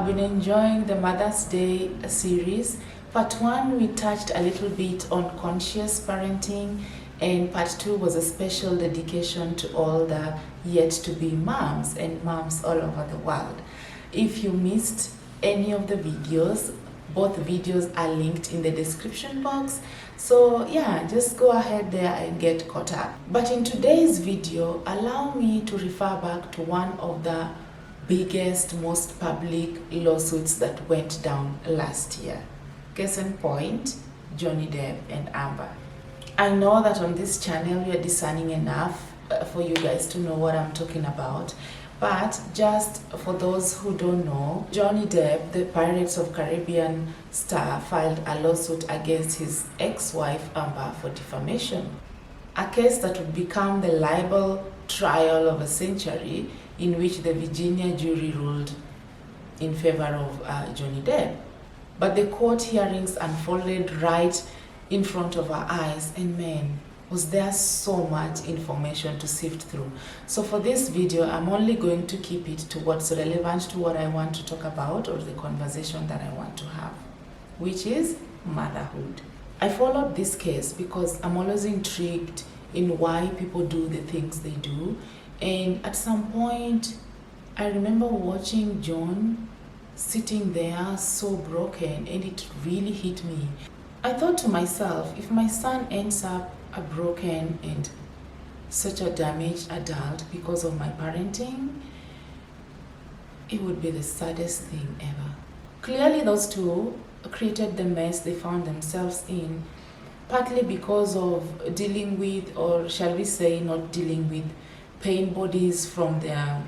I've been enjoying the Mother's Day series. Part 1, we touched a little bit on conscious parenting, and part 2 was a special dedication to all the yet-to-be moms and moms all over the world. If you missed any of the videos, both videos are linked in the description box. So yeah, just go ahead there and get caught up. But in today's video, allow me to refer back to one of the biggest, most public lawsuits that went down last year. Case in point, Johnny Depp and Amber. I know that on this channel we are discerning enough for you guys to know what I'm talking about. But just for those who don't know, Johnny Depp, the Pirates of Caribbean star, filed a lawsuit against his ex-wife Amber for defamation. A case that would become the libel trial of a century, in which the Virginia jury ruled in favor of Johnny Depp. But the court hearings unfolded right in front of our eyes, and man, was there so much information to sift through. So for this video, I'm only going to keep it to what's relevant to what I want to talk about, or the conversation that I want to have, which is motherhood. I followed this case because I'm always intrigued in why people do the things they do. And at some point, I remember watching John sitting there so broken, and it really hit me. I thought to myself, if my son ends up a broken and such a damaged adult because of my parenting, it would be the saddest thing ever. Clearly those two created the mess they found themselves in, partly because of dealing with, or shall we say not dealing with, pain bodies from their,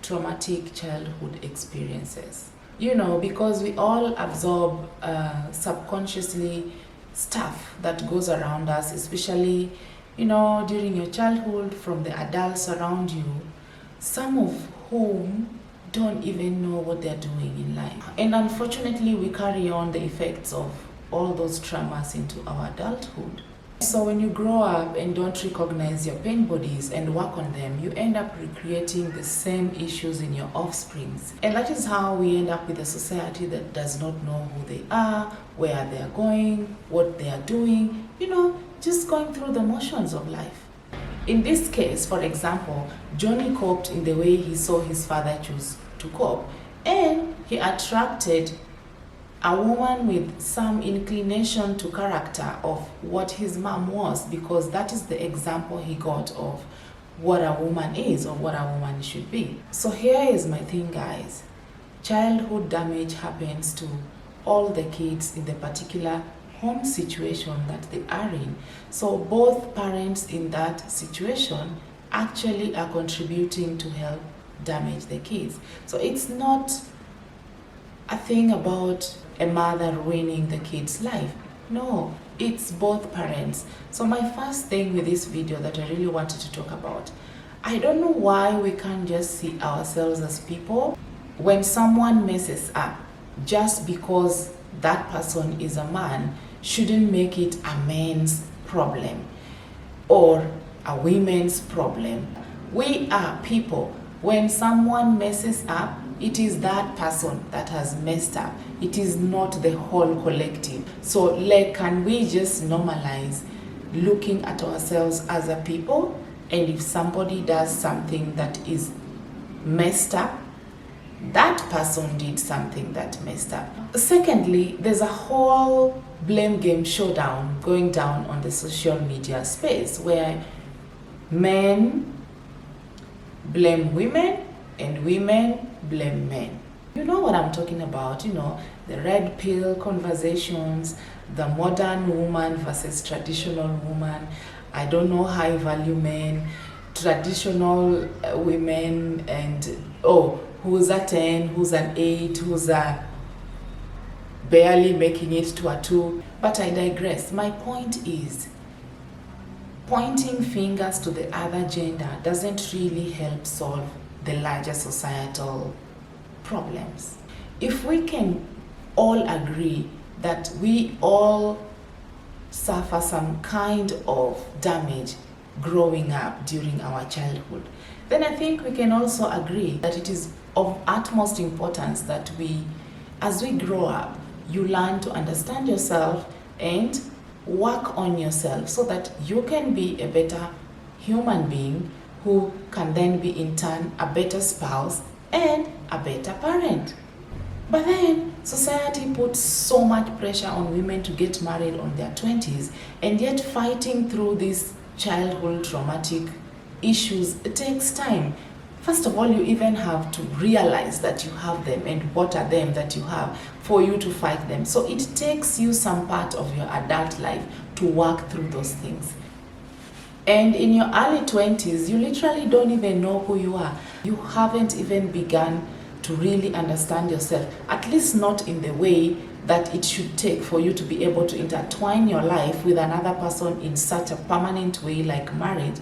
traumatic childhood experiences. Because we all absorb subconsciously stuff that goes around us, especially, during your childhood, from the adults around you, some of whom don't even know what they're doing in life. And unfortunately, we carry on the effects of all those traumas into our adulthood. So when you grow up and don't recognize your pain bodies and work on them, you end up recreating the same issues in your offsprings. And that is how we end up with a society that does not know who they are, where they are going, what they are doing, just going through the motions of life. In this case, for example, Johnny coped in the way he saw his father choose to cope, and he attracted a woman with some inclination to character of what his mom was, because that is the example he got of what a woman is, or what a woman should be. So here is my thing, guys. Childhood damage happens to all the kids in the particular home situation that they are in. So both parents in that situation actually are contributing to help damage the kids. So it's not a thing about a mother ruining the kid's life. No, it's both parents. So my first thing with this video that I really wanted to talk about, I don't know why we can't just see ourselves as people. When someone messes up, just because that person is a man, shouldn't make it a man's problem or a women's problem. We are people. When someone messes up, it is that person that has messed up. It is not the whole collective. So can we just normalize looking at ourselves as a people? And if somebody does something that is messed up, that person did something that messed up. Secondly, there's a whole blame game showdown going down on the social media space, where men blame women and women blame men. You know what I'm talking about, the red pill conversations, the modern woman versus traditional woman, I don't know, high value men, traditional women, and who's a 10, who's an 8, who's a barely making it to a 2. But I digress. My point is, pointing fingers to the other gender doesn't really help solve the larger societal problems. If we can all agree that we all suffer some kind of damage growing up during our childhood, then I think we can also agree that it is of utmost importance that as we grow up, you learn to understand yourself and work on yourself so that you can be a better human being who can then be in turn a better spouse and a better parent. But then society puts so much pressure on women to get married on their 20s, and yet fighting through these childhood traumatic issues, it takes time. First of all, you even have to realize that you have them and what are them that you have for you to fight them. So it takes you some part of your adult life to work through those things. And in your early 20s, you literally don't even know who you are. You haven't even begun to really understand yourself, at least not in the way that it should take for you to be able to intertwine your life with another person in such a permanent way like marriage,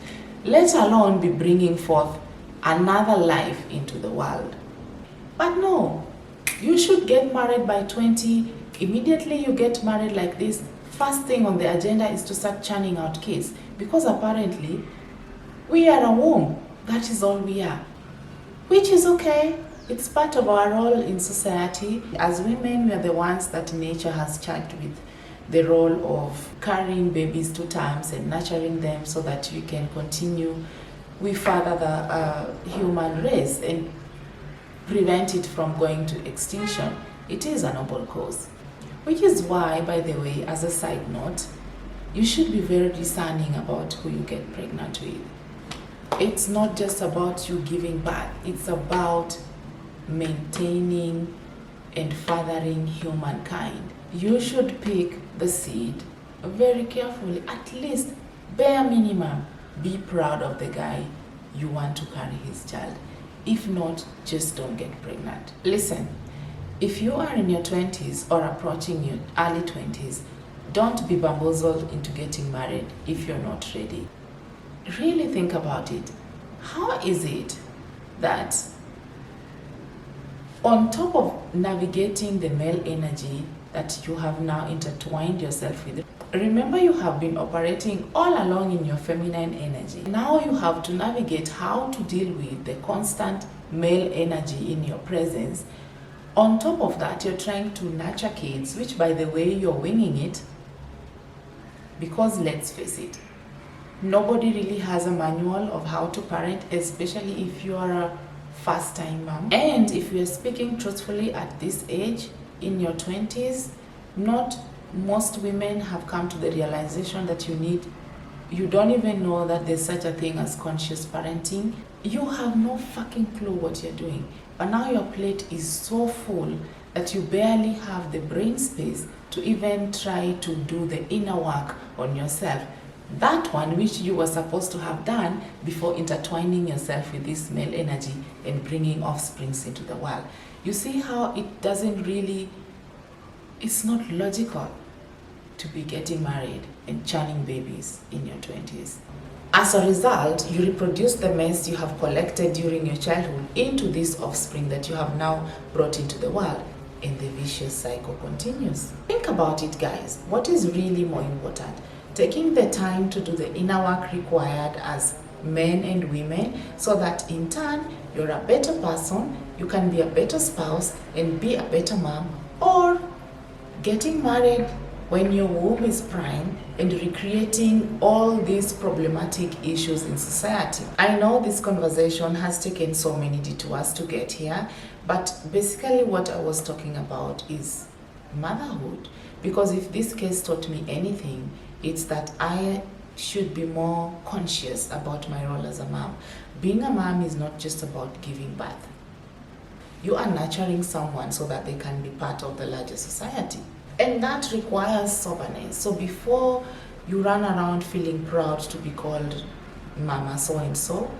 let alone be bringing forth another life into the world. But no, you should get married by 20. Immediately you get married like this, first thing on the agenda is to start churning out kids, because apparently we are a womb. That is all we are, which is okay. It's part of our role in society. As women, we are the ones that nature has charged with the role of carrying babies to terms and nurturing them so that we can continue, we further the human race and prevent it from going to extinction. It is a noble cause. Which is why, by the way, as a side note, you should be very discerning about who you get pregnant with. It's not just about you giving birth, it's about maintaining and furthering humankind. You should pick the seed very carefully, at least bare minimum. Be proud of the guy you want to carry his child. If not, just don't get pregnant. Listen, if you are in your 20s or approaching your early 20s, don't be bamboozled into getting married if you're not ready. Really think about it. How is it that on top of navigating the male energy that you have now intertwined yourself with, remember you have been operating all along in your feminine energy. Now you have to navigate how to deal with the constant male energy in your presence. On top of that, you're trying to nurture kids, which, by the way, you're winging it, because let's face it, nobody really has a manual of how to parent, especially if you are a first-time mom. And if you're speaking truthfully at this age, in your 20s, not most women have come to the realization that you don't even know that there's such a thing as conscious parenting. You have no fucking clue what you're doing. But now your plate is so full that you barely have the brain space to even try to do the inner work on yourself. That one which you were supposed to have done before intertwining yourself with this male energy and bringing offsprings into the world. You see how it doesn't really, it's not logical to be getting married and churning babies in your 20s. As a result, you reproduce the mess you have collected during your childhood into this offspring that you have now brought into the world, and the vicious cycle continues. Think about it, guys. What is really more important? Taking the time to do the inner work required as men and women, so that in turn you're a better person, you can be a better spouse and be a better mom, or getting married when your womb is prime and recreating all these problematic issues in society. I know this conversation has taken so many detours to get here, but basically what I was talking about is motherhood. Because if this case taught me anything, it's that I should be more conscious about my role as a mom. Being a mom is not just about giving birth. You are nurturing someone so that they can be part of the larger society. And that requires soberness. So before you run around feeling proud to be called Mama so-and-so,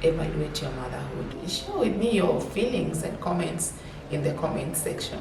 evaluate your motherhood. Share with me your feelings and comments in the comment section.